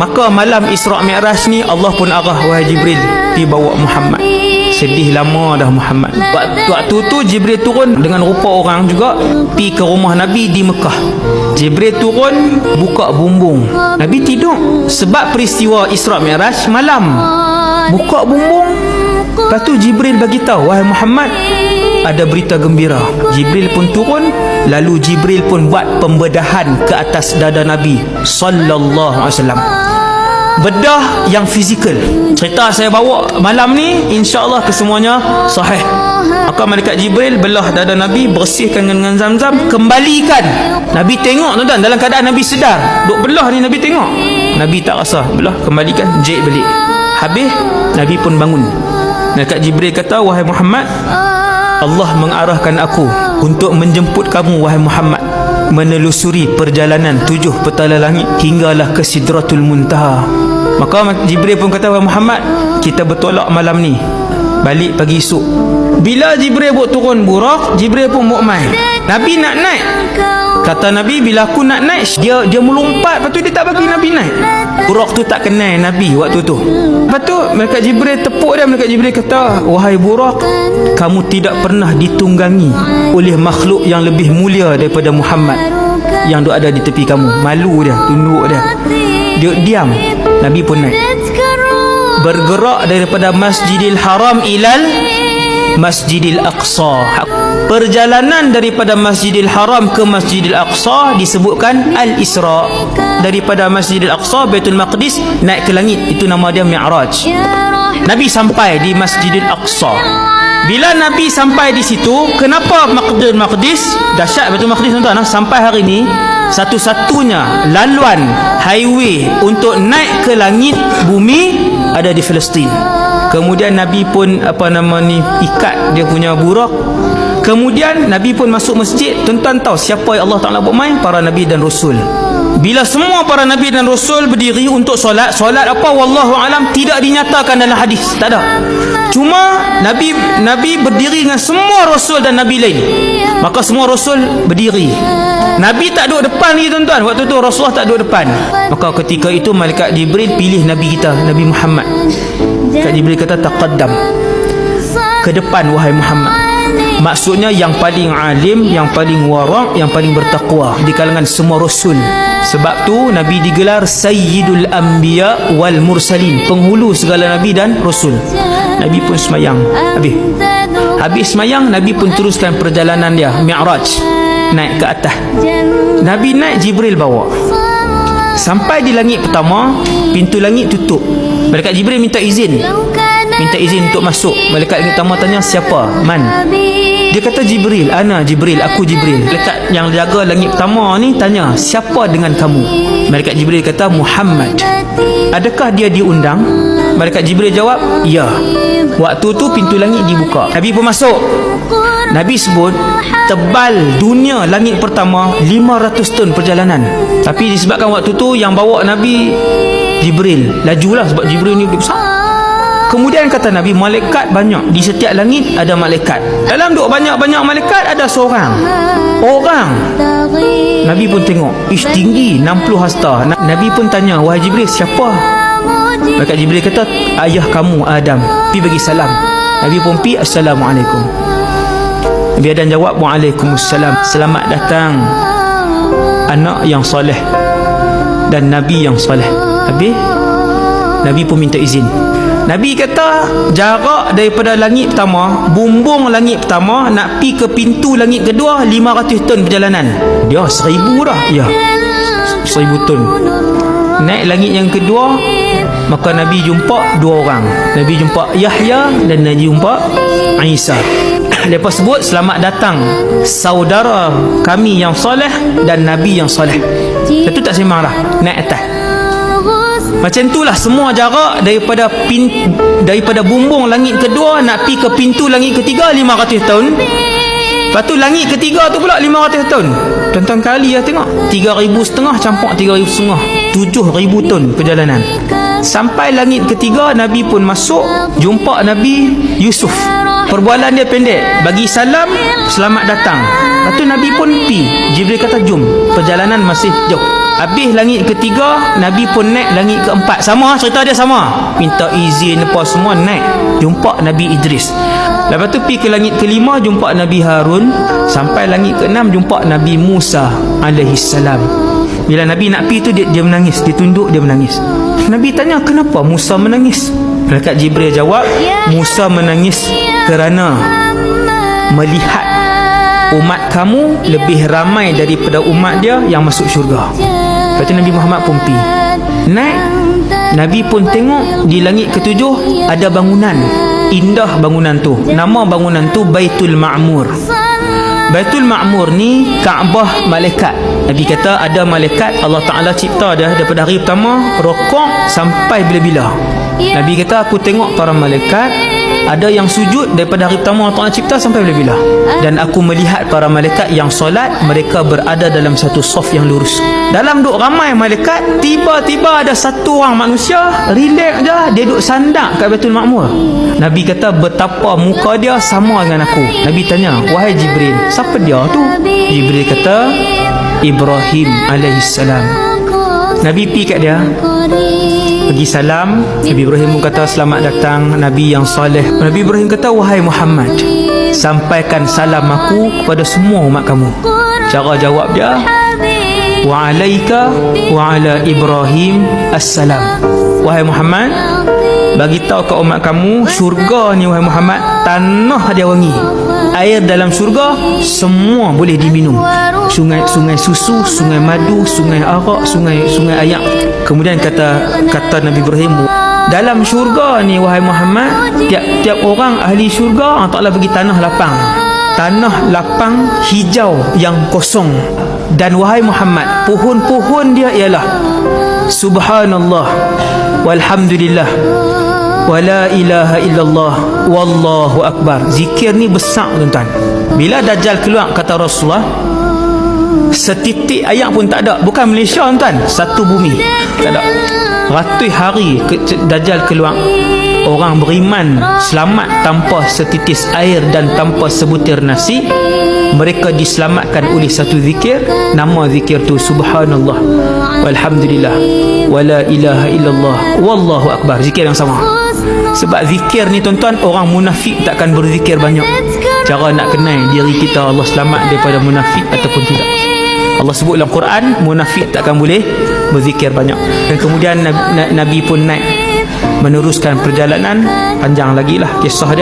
Maka malam Isra' Mi'raj ni Allah pun arah, wahai Jibril, pergi bawa Muhammad. Sedih lama dah Muhammad. Waktu tu Jibril turun dengan rupa orang juga, pergi ke rumah Nabi di Mekah. Jibril turun, buka bumbung. Nabi tidur. Sebab peristiwa Isra' Mi'raj malam. Buka bumbung. Lepas tu Jibril bagi tahu, wahai Muhammad, ada berita gembira. Jibril pun turun, lalu Jibril pun buat pembedahan ke atas dada Nabi sallallahu alaihi wasallam. Bedah yang fizikal. Cerita saya bawa malam ni insya-Allah kesemuanya sahih. Maka malaikat Jibril belah dada Nabi, bersihkan dengan Zam-Zam, kembalikan. Nabi tengok tuan-tuan, dalam keadaan Nabi sedar. Duk belah ni Nabi tengok. Nabi tak rasa, belah, kembalikan, jahit balik. Habis Nabi pun bangun. Malaikat Jibril kata, wahai Muhammad, Allah mengarahkan aku untuk menjemput kamu, wahai Muhammad, menelusuri perjalanan 7 petala langit hinggalah ke Sidratul Muntaha. Maka Jibril pun kata, wahai Muhammad, kita bertolak malam ni, balik pagi esok. Bila Jibril buat turun Buraq, Jibril pun buat main. Nabi nak naik. Kata Nabi, bila aku nak naik, dia melompat. Lepas tu dia tak bagi Nabi naik. Buraq tu tak kenal Nabi waktu tu. Lepas tu malaikat Jibril tepuk dia. Malaikat Jibril kata, wahai Buraq, kamu tidak pernah ditunggangi oleh makhluk yang lebih mulia daripada Muhammad yang duk ada di tepi kamu. Malu dia, tunduk dia. Dia diam. Nabi pun naik. Bergerak daripada Masjidil Haram ilal Masjidil Aqsa. Perjalanan daripada Masjidil Haram ke Masjidil Aqsa disebutkan Al-Isra'. Daripada Masjidil Aqsa, Baitul Maqdis, naik ke langit, itu nama dia Mi'raj. Nabi sampai di Masjidil Aqsa. Bila Nabi sampai di situ, kenapa Baitul Maqdis? Dahsyat Baitul Maqdis tuan-tuan. Sampai hari ini satu-satunya laluan highway untuk naik ke langit bumi ada di Palestin. Kemudian Nabi pun ikat dia punya Buraq. Kemudian Nabi pun masuk masjid. Tuan-tuan tahu siapa yang Allah Ta'ala buat main? Para Nabi dan Rasul. Bila semua para Nabi dan Rasul berdiri untuk solat, solat apa? Wallahu alam, tidak dinyatakan dalam hadis. Tak ada. Cuma Nabi berdiri dengan semua Rasul dan Nabi lain. Maka semua Rasul berdiri. Nabi tak duduk depan lagi tuan-tuan. Waktu tu Rasulullah tak duduk depan. Maka ketika itu malaikat Jibril pilih Nabi kita, Nabi Muhammad. Malaikat Jibril kata, taqaddam, ke depan wahai Muhammad. Maksudnya yang paling alim, yang paling wara', yang paling bertakwa di kalangan semua Rasul. Sebab tu Nabi digelar Sayyidul Anbiya wal Mursalin, penghulu segala Nabi dan Rasul. Nabi pun semayang. Habis semayang, Nabi pun teruskan perjalanan dia Mi'raj, naik ke atas. Nabi naik, Jibril bawa. Sampai di langit pertama, pintu langit tutup. Malaikat Jibril minta izin untuk masuk. Malaikat langit pertama tanya, siapa? Man? Dia kata, Jibril. Ana Jibril, aku Jibril. Malaikat yang jaga langit pertama ni tanya, siapa dengan kamu? Malaikat Jibril kata, Muhammad. Adakah dia diundang? Malaikat Jibril jawab, ya. Waktu tu pintu langit dibuka. Nabi pun masuk. Nabi sebut tebal dunia langit pertama 500 ton perjalanan. Tapi disebabkan waktu tu yang bawa Nabi Jibril, lajulah sebab Jibril ni besar. Kemudian kata Nabi, malaikat banyak. Di setiap langit ada malaikat. Dalam duk banyak-banyak malaikat, ada seorang orang. Nabi pun tengok, ish, tinggi 60 hasta. Nabi pun tanya, wahai Jibril, siapa? Malaikat Jibril kata, ayah kamu Adam, pergi bagi salam. Nabi pun pergi, assalamualaikum. Nabi Adam jawab, waalaikumsalam. Selamat datang anak yang soleh dan Nabi yang soleh. Habis Nabi pun minta izin. Nabi kata, jarak daripada langit pertama, bumbung langit pertama, nak pergi ke pintu langit kedua 500 ton perjalanan. Dia 1000 dah. Ya, 1000 ton. Naik langit yang kedua, maka Nabi jumpa 2 orang. Nabi jumpa Yahya dan Nabi jumpa Isa. Lepas sebut, selamat datang saudara kami yang soleh dan Nabi yang soleh. Itu tak sembang dah, naik atas. Macam itulah semua jarak daripada bumbung langit kedua nak pergi ke pintu langit ketiga 500 tahun. Lepas tu langit ketiga tu pula 500 tahun. Tuan-tuan kali lah tengok, 3,500 campur 3,500, 7,000 tahun perjalanan. Sampai langit ketiga, Nabi pun masuk, jumpa Nabi Yusuf. Perbualan dia pendek, bagi salam, selamat datang. Lepas tu Nabi pun pergi. Jibril kata, jom, perjalanan masih jauh. Habis langit ketiga, Nabi pun naik langit keempat. Sama, cerita dia sama. Minta izin apa semua, naik. Jumpa Nabi Idris. Lepas tu pergi ke langit kelima, jumpa Nabi Harun. Sampai langit keenam, jumpa Nabi Musa alaihissalam. Bila Nabi nak pergi tu, dia menangis. Dia tunduk, dia menangis. Nabi tanya, kenapa Musa menangis? Malaikat Jibril jawab, Musa menangis kerana melihat umat kamu lebih ramai daripada umat dia yang masuk syurga. Lepas tu Nabi Muhammad pun pergi naik. Nabi pun tengok di langit ketujuh ada bangunan. Indah bangunan tu. Nama bangunan tu Baitul Ma'mur. Baitul Ma'mur ni Kaabah malaikat. Nabi kata ada malaikat Allah Ta'ala cipta dia daripada hari pertama rokok sampai bila-bila. Nabi kata aku tengok para malaikat ada yang sujud daripada hari pertama Allah Ta'ala cipta sampai bila-bila. Dan aku melihat para malaikat yang solat, mereka berada dalam satu saf yang lurus. Dalam duk ramai malaikat, tiba-tiba ada satu orang manusia relax je, dia duk sandak kat Baitul Ma'mur. Nabi kata betapa muka dia sama dengan aku. Nabi tanya, wahai Jibril, siapa dia tu? Jibril kata, Ibrahim alaihissalam. Nabi pergi kat dia, pergi salam. Nabi Ibrahim pun kata, selamat datang Nabi yang soleh. Nabi Ibrahim kata, wahai Muhammad, sampaikan salam aku kepada semua umat kamu. Cara jawab dia, wa alaika wa ala Ibrahim assalam. Wahai Muhammad, bagi tahu ke umat kamu, syurga ni wahai Muhammad, tanah dia wangi. Air dalam syurga semua boleh diminum. Sungai susu, sungai madu, sungai arak, sungai ayak. Kemudian kata Nabi Ibrahim, dalam syurga ni wahai Muhammad, tiap-tiap orang ahli syurga Allah Ta'ala bagi tanah lapang. Tanah lapang hijau yang kosong. Dan wahai Muhammad, pohon-pohon dia ialah subhanallah walhamdulillah wala ilaha illallah wallahu akbar. Zikir ni besar tuan-tuan. Bila Dajjal keluar, kata Rasulullah, setitik ayak pun tak ada. Bukan Malaysia tuan-tuan, satu bumi tak ada. Ratus hari Dajjal keluar, orang beriman selamat tanpa setitis air dan tanpa sebutir nasi. Mereka diselamatkan oleh satu zikir. Nama zikir tu subhanallah walhamdulillah wala ilaha illallah wallahu akbar. Zikir yang sama. Sebab zikir ni tuan-tuan, orang munafik takkan berzikir banyak. Cara nak kenal diri kita Allah selamat daripada munafik ataupun tidak, Allah sebut dalam Quran, munafik takkan boleh berzikir banyak. Dan kemudian Nabi pun naik meneruskan perjalanan. Panjang lagi lah kisah dia.